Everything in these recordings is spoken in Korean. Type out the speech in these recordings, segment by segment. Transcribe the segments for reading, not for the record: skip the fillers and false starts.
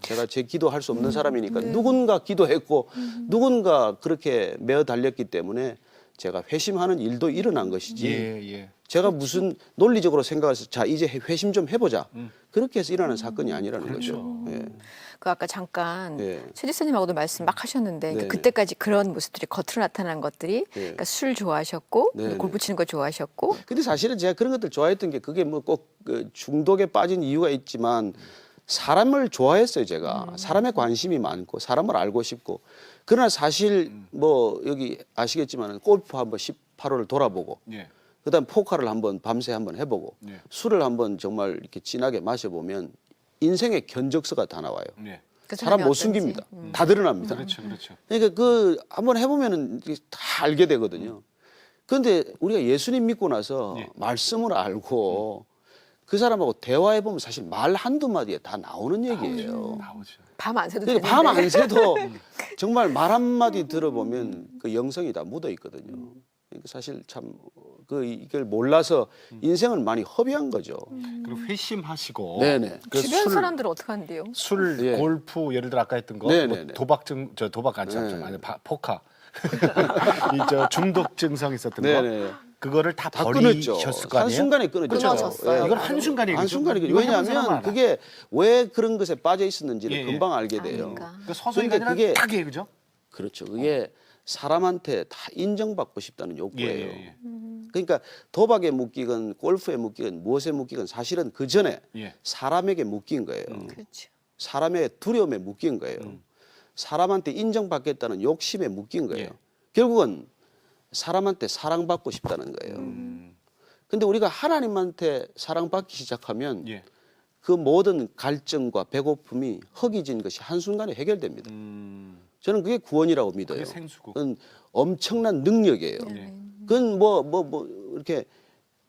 제가 제 기도할 수 없는 사람이니까 누군가 기도했고 누군가 그렇게 매어 달렸기 때문에 제가 회심하는 일도 일어난 것이지. 예. 제가 무슨 논리적으로 생각해서 자 이제 회심 좀 해보자 그렇게 해서 일어나는 사건이 아니라는 그렇죠. 거죠. 예. 그 아까 잠깐 예. 최 지사님하고도 말씀 막 하셨는데 네네. 그러니까 그때까지 그런 모습들이 겉으로 나타난 것들이 그러니까 술 좋아하셨고 네네. 골프 치는 거 좋아하셨고 근데 사실은 제가 그런 것들 좋아했던 게 그게 뭐 꼭 중독에 빠진 이유가 있지만 사람을 좋아했어요. 제가 사람에 관심이 많고 사람을 알고 싶고 그러나 사실 뭐 여기 아시겠지만 골프 한번 18홀을 돌아보고 예. 그다음 포카를 한번 밤새 한번 해보고 예. 술을 한번 정말 이렇게 진하게 마셔보면 인생의 견적서가 다 나와요. 예. 그 사람 사람이 못 어떤지. 숨깁니다. 다 드러납니다. 그렇죠. 그러니까 그 한번 해보면은 이게 다 알게 되거든요. 그런데 우리가 예수님 믿고 나서 예. 말씀을 알고 그 사람하고 대화해 보면 사실 말 한두 마디에 다 나오는 얘기예요. 나오죠. 밤 안 새도 그러니까 되는데. 밤 안 새도 정말 말 한마디 들어보면 그 영성이 다 묻어 있거든요. 그러니까 사실 참 그 이걸 몰라서 인생을 많이 허비한 거죠. 그리고 회심하시고 네네. 그 주변 술, 사람들 어떻게 한대요? 술, 예. 골프 예를 들어 아까 했던 거 네네네. 뭐 도박증 저 도박 아니 네. 아니 포카 이 저 중독 증상 있었던 네네. 거 그거를 다 다 끊었죠. 버리셨을 거 아니에요? 한순간에 끊어졌죠. 끊어졌어요. 이건 한순간이에요. 한순간에 이거 해본 사람은 왜냐하면 알아. 그게 왜 그런 것에 빠져 있었는지를 예, 예. 금방 알게 돼요. 아니까. 그 서서히가 그러니까 아니라 그게- 딱이에요, 그죠? 그렇죠. 그게 사람한테 다 인정받고 싶다는 욕구예요. 예. 그러니까 도박에 묶이건 골프에 묶이건 무엇에 묶이건 사실은 그 전에 예. 사람에게 묶인 거예요. 그렇죠. 사람의 두려움에 묶인 거예요. 사람한테 인정받겠다는 욕심에 묶인 거예요. 예. 결국은 사람한테 사랑받고 싶다는 거예요. 근데 우리가 하나님한테 사랑받기 시작하면 예. 그 모든 갈증과 배고픔이 허기진 것이 한순간에 해결됩니다. 저는 그게 구원이라고 믿어요. 그게 생수고. 그건 엄청난 능력이에요. 예. 그건 뭐 이렇게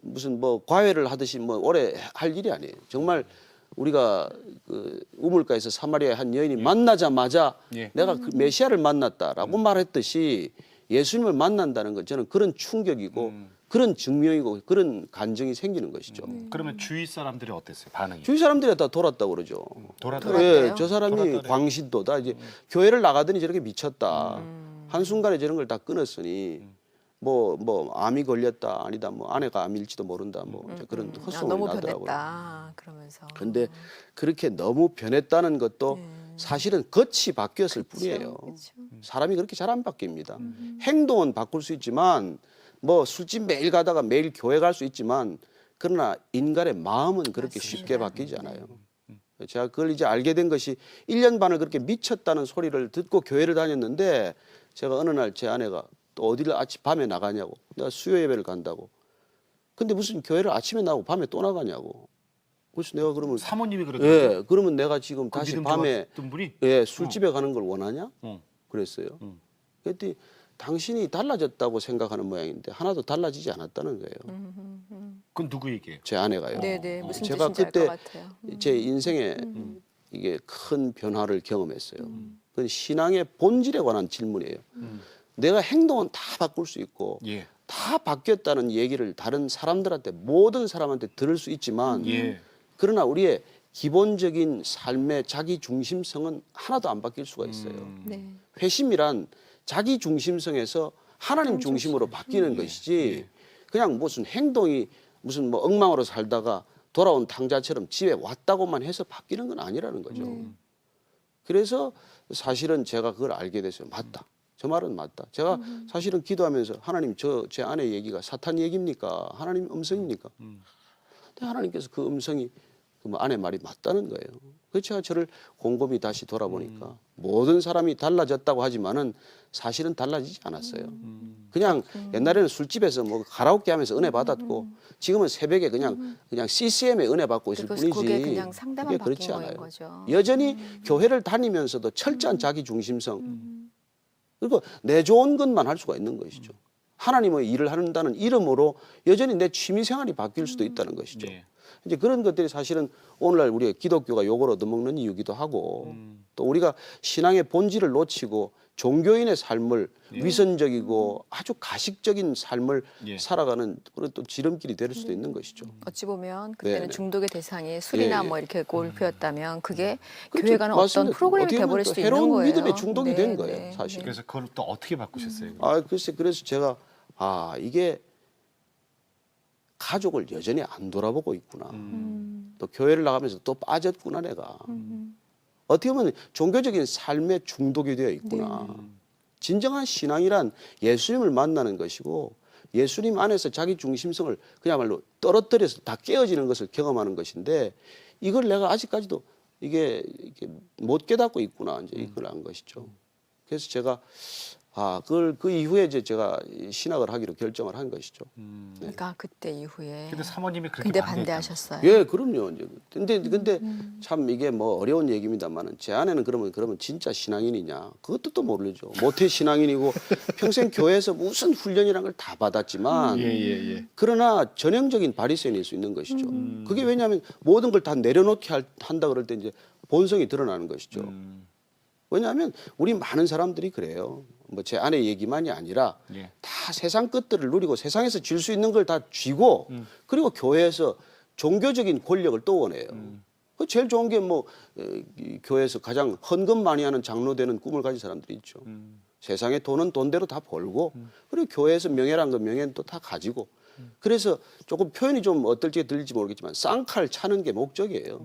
무슨 뭐 과외를 하듯이 뭐 오래 할 일이 아니에요. 정말 우리가 그 우물가에서 사마리아 한 여인이 만나자마자 예. 내가 그 메시아를 만났다라고 말했듯이 예수님을 만난다는 건 저는 그런 충격이고 그런 증명이고 그런 간증이 생기는 것이죠. 그러면 주위 사람들이 어땠어요? 반응이? 주위 사람들이 다 돌았다고 그러죠. 돌았더라고요. 예, 저 사람이 돌았더래요. 광신도다. 이제 교회를 나가더니 저렇게 미쳤다. 한순간에 저런 걸 다 끊었으니 뭐 암이 걸렸다 아니다 뭐 아내가 암일지도 모른다 뭐 이제 그런 아, 헛소문이 너무 나더라고요. 변했다. 그러면서. 근데 그렇게 너무 변했다는 것도 사실은 겉이 바뀌었을 뿐이에요. 그렇죠. 사람이 그렇게 잘 안 바뀝니다. 행동은 바꿀 수 있지만 뭐 술집 매일 가다가 매일 교회 갈 수 있지만 그러나 인간의 마음은 그렇게 쉽게 바뀌지 않아요. 제가 그걸 이제 알게 된 것이 1년 반을 그렇게 미쳤다는 소리를 듣고 교회를 다녔는데 제가 어느 날 제 아내가 또 어디를 밤에 나가냐고 내가 수요 예배를 간다고 근데 무슨 교회를 아침에 나가고 밤에 또 나가냐고 그래서 내가 그러면 사모님이 그러더라고요. 예 그러면 내가 지금 그 다시 믿음 밤에 좋았던 분이 예 술집에 가는 걸 원하냐 어. 그랬어요. 그랬더니 당신이 달라졌다고 생각하는 모양인데 하나도 달라지지 않았다는 거예요. 그건 누구 얘기예요? 제 아내가요. 네네 무슨 제가 뜻인지 알 것 그때 같아요. 제 인생에 이게 큰 변화를 경험했어요. 그건 신앙의 본질에 관한 질문이에요. 내가 행동은 다 바꿀 수 있고 예. 다 바뀌었다는 얘기를 다른 사람들한테 모든 사람한테 들을 수 있지만 예. 그러나 우리의 기본적인 삶의 자기 중심성은 하나도 안 바뀔 수가 있어요. 네. 회심이란 자기 중심성에서 하나님 중심으로 바뀌는 것이지 그냥 무슨 행동이 무슨 뭐 엉망으로 살다가 돌아온 탕자처럼 집에 왔다고만 해서 바뀌는 건 아니라는 거죠. 그래서 사실은 제가 그걸 알게 됐어요. 맞다. 저 말은 맞다. 제가 사실은 기도하면서 하나님 제 아내 얘기가 사탄 얘기입니까? 하나님 음성입니까? 근데 하나님께서 그 음성이 그 아내 말이 맞다는 거예요. 그래서 제가 저를 곰곰이 다시 돌아보니까 모든 사람이 달라졌다고 하지만은 사실은 달라지지 않았어요. 그냥 옛날에는 술집에서 뭐 가라오케 하면서 은혜 받았고 지금은 새벽에 그냥 CCM에 은혜 받고 있을 뿐이지. 그게 그냥 상대만 그게 그렇지 바뀐 거인 않아요. 거죠. 여전히 교회를 다니면서도 철저한 자기 중심성. 그리고 내 좋은 것만 할 수가 있는 것이죠. 하나님의 일을 한다는 이름으로 여전히 내 취미 생활이 바뀔 수도 있다는 것이죠. 예. 이제 그런 것들이 사실은 오늘날 우리가 기독교가 욕을 얻어먹는 이유기도 하고 또 우리가 신앙의 본질을 놓치고 종교인의 삶을 위선적이고 아주 가식적인 삶을 살아가는 그런 또 지름길이 될 수도 있는 것이죠. 어찌 보면 그때는 네네. 중독의 대상이 술이나 예, 예. 뭐 이렇게 골프였다면 그게 그렇죠. 교회가는 어떤 맞습니다. 프로그램이 어떻게 보면 돼버릴 또 수도 있는 해로운 거예요. 믿음에 중독이 된 거예요, 네. 사실. 그래서 그걸 또 어떻게 바꾸셨어요? 아, 글쎄, 그래서 제가, 이게 가족을 여전히 안 돌아보고 있구나. 또 교회를 나가면서 또 빠졌구나, 내가. 어떻게 보면 종교적인 삶에 중독이 되어 있구나. 진정한 신앙이란 예수님을 만나는 것이고 예수님 안에서 자기 중심성을 그야말로 떨어뜨려서 다 깨어지는 것을 경험하는 것인데 이걸 내가 아직까지도 이게 못 깨닫고 있구나. 이제 이걸 안 것이죠. 그래서 제가 그 이후에 이제 제가 신학을 하기로 결정을 한 것이죠. 그러니까 그때 이후에. 근데 사모님이 그렇게 근데 반대했다는 반대하셨어요. 예, 그럼요. 이제 근데 참 이게 뭐 어려운 얘기입니다만은 제 아내는 그러면 진짜 신앙인이냐? 그것도 또 모르죠. 모태 신앙인이고 평생 교회에서 무슨 훈련이란 걸 다 받았지만 그러나 전형적인 바리새인일 수 있는 것이죠. 그게 왜냐하면 모든 걸 다 내려놓게 한다 그럴 때 이제 본성이 드러나는 것이죠. 왜냐하면 우리 많은 사람들이 그래요. 뭐 제 아내 얘기만이 아니라 다 세상 것들을 누리고 세상에서 줄 수 있는 걸 다 쥐고 그리고 교회에서 종교적인 권력을 또 원해요. 그 제일 좋은 게 뭐 교회에서 가장 헌금 많이 하는 장로 되는 꿈을 가진 사람들이 있죠. 세상에 돈은 돈대로 다 벌고 그리고 교회에서 명예란 거 명예는 또 다 가지고 그래서 조금 표현이 좀 어떨지 들릴지 모르겠지만 쌍칼 차는 게 목적이에요.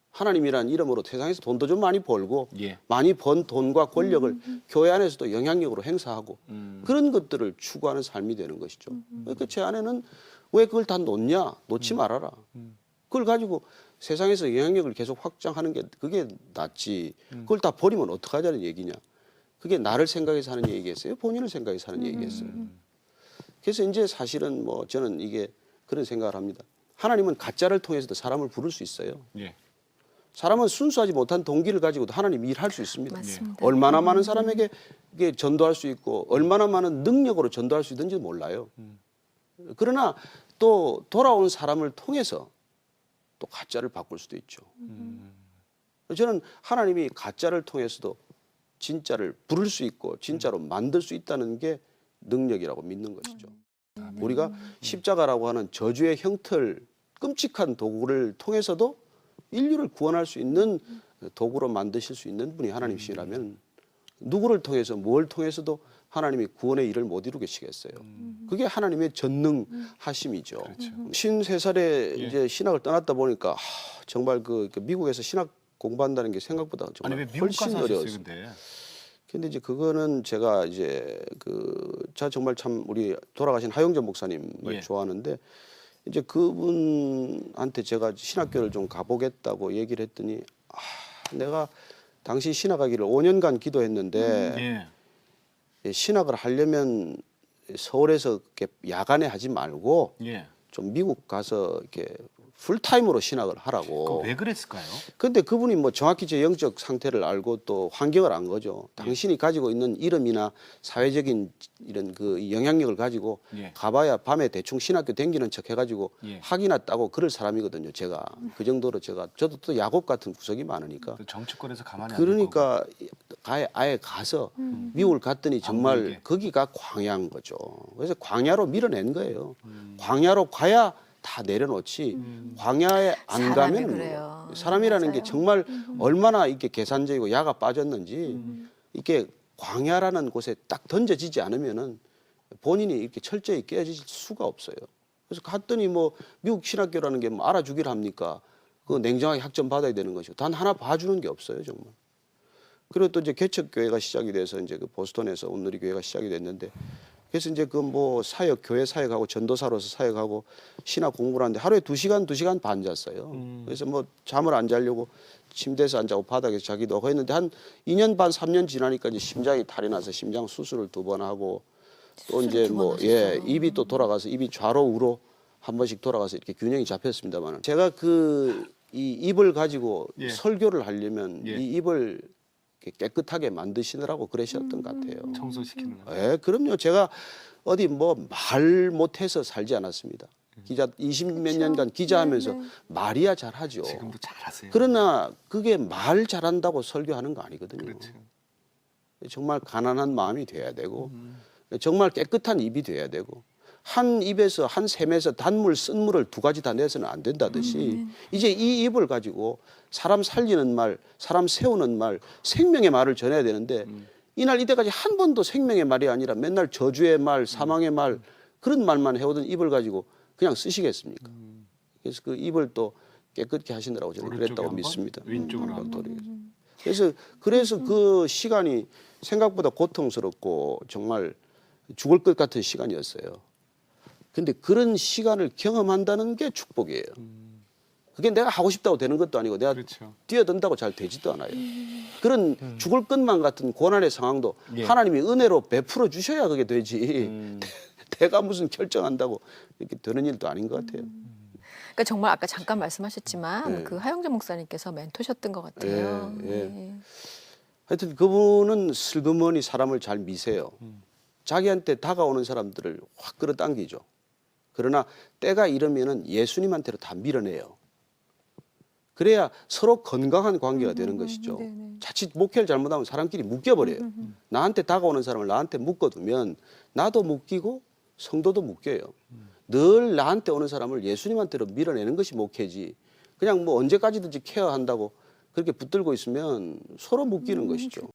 하나님이란 이름으로 세상에서 돈도 좀 많이 벌고 많이 번 돈과 권력을 교회 안에서도 영향력으로 행사하고 그런 것들을 추구하는 삶이 되는 것이죠. 그러니까 제 아내는 왜 그걸 다 놓냐? 놓지 말아라. 그걸 가지고 세상에서 영향력을 계속 확장하는 게 그게 낫지. 그걸 다 버리면 어떡하자는 얘기냐. 그게 나를 생각해서 하는 얘기겠어요? 본인을 생각해서 하는 얘기겠어요? 그래서 이제 사실은 뭐 저는 이게 그런 생각을 합니다. 하나님은 가짜를 통해서도 사람을 부를 수 있어요. 사람은 순수하지 못한 동기를 가지고도 하나님 일할 수 있습니다. 맞습니다. 얼마나 많은 사람에게 이게 전도할 수 있고 얼마나 많은 능력으로 전도할 수 있는지 몰라요. 그러나 또 돌아온 사람을 통해서 또 가짜를 바꿀 수도 있죠. 저는 하나님이 가짜를 통해서도 진짜를 부를 수 있고 진짜로 만들 수 있다는 게 능력이라고 믿는 것이죠. 우리가 십자가라고 하는 저주의 형틀 끔찍한 도구를 통해서도 인류를 구원할 수 있는 도구로 만드실 수 있는 분이 하나님이시라면 누구를 통해서 뭘 통해서도 하나님이 구원의 일을 못 이루게 시겠어요. 그게 하나님의 전능하심이죠. 53살에 이제 신학을 떠났다 보니까 정말 그 미국에서 신학 공부한다는 게 생각보다 정말 아니 왜 미국 훨씬 가서 하셨어요, 어려웠어요. 근데? 이제 그거는 제가 이제 제가 정말 참 우리 돌아가신 하용전 목사님을 좋아하는데 이제 그분한테 제가 신학교를 좀 가보겠다고 얘기를 했더니 내가 당시 신학하기를 5년간 기도했는데 신학을 하려면 서울에서 이렇게 야간에 하지 말고 좀 미국 가서 이렇게 풀타임으로 신학을 하라고. 왜 그랬을까요? 근데 그분이 뭐 정확히 제 영적 상태를 알고 또 환경을 안 거죠. 당신이 가지고 있는 이름이나 사회적인 이런 그 영향력을 가지고 가봐야 밤에 대충 신학교 댕기는 척 해가지고 학위나 따고 그럴 사람이거든요. 제가 그 정도로 저도 또 야곱 같은 구석이 많으니까. 또 정치권에서 가만히 그러니까 아예 가서 미국을 갔더니 정말 거기가 광야인 거죠. 그래서 광야로 밀어낸 거예요. 광야로 가야 다 내려놓지 광야에 안 가면 사람이라는 게 정말 얼마나 이렇게 계산적이고 야가 빠졌는지 이렇게 광야라는 곳에 딱 던져지지 않으면은 본인이 이렇게 철저히 깨어질 수가 없어요. 그래서 갔더니 뭐 미국 신학교라는 게 뭐 알아주기를 합니까? 그거 냉정하게 학점 받아야 되는 것이고 단 하나 봐주는 게 없어요, 정말. 그리고 또 이제 개척교회가 시작이 돼서 이제 그 보스턴에서 온누리 교회가 시작이 됐는데 그래서 이제 그 뭐 사역, 교회 사역하고 전도사로서 사역하고 신학 공부를 하는데 하루에 2시간 반 잤어요. 그래서 뭐 잠을 안 자려고 침대에서 안 자고 바닥에서 자기도 하고 했는데 한 2년 반, 3년 지나니까 이제 심장이 탈이 나서 심장 수술을 2번 하고 또 이제 뭐 입이 또 돌아가서 입이 좌로 우로 한 번씩 돌아가서 이렇게 균형이 잡혔습니다만 제가 이 입을 가지고 설교를 하려면 이 입을 깨끗하게 만드시느라고 그러셨던 것 같아요. 청소시키는 거. 그럼요. 제가 어디 뭐 말 못해서 살지 않았습니다. 기자 20몇 년간 기자하면서 말이야 잘하죠. 지금도 잘하세요. 그러나 그게 말 잘한다고 설교하는 거 아니거든요. 그렇죠. 정말 가난한 마음이 돼야 되고 정말 깨끗한 입이 돼야 되고 한 입에서 한 샘에서 단물 쓴물을 두 가지 다 내서는 안 된다듯이 이제 이 입을 가지고 사람 살리는 말, 사람 세우는 말, 생명의 말을 전해야 되는데 이날 이때까지 한 번도 생명의 말이 아니라 맨날 저주의 말, 사망의 말 그런 말만 해오던 입을 가지고 그냥 쓰시겠습니까? 그래서 그 입을 또 깨끗게 하시느라고 저는 오른쪽에 그랬다고 한 번, 믿습니다. 왼쪽으로 한 번. 그래서 그 시간이 생각보다 고통스럽고 정말 죽을 것 같은 시간이었어요. 근데 그런 시간을 경험한다는 게 축복이에요. 그게 내가 하고 싶다고 되는 것도 아니고 내가 그렇죠. 뛰어든다고 잘 되지도 않아요. 그런 죽을 것만 같은 고난의 상황도 예. 하나님이 은혜로 베풀어 주셔야 그게 되지. 내가 무슨 결정한다고 이렇게 되는 일도 아닌 것 같아요. 그러니까 정말 아까 잠깐 말씀하셨지만 네. 그 하영재 목사님께서 멘토셨던 것 같아요. 예, 예. 하여튼 그분은 슬그머니 사람을 잘 미세요. 자기한테 다가오는 사람들을 확 끌어당기죠. 그러나 때가 이르면은 예수님한테로 다 밀어내요. 그래야 서로 건강한 관계가 되는 것이죠. 자칫 목회를 잘못하면 사람끼리 묶여버려요. 나한테 다가오는 사람을 나한테 묶어두면 나도 묶이고 성도도 묶여요. 늘 나한테 오는 사람을 예수님한테로 밀어내는 것이 목회지. 그냥 뭐 언제까지든지 케어한다고 그렇게 붙들고 있으면 서로 묶이는 것이죠.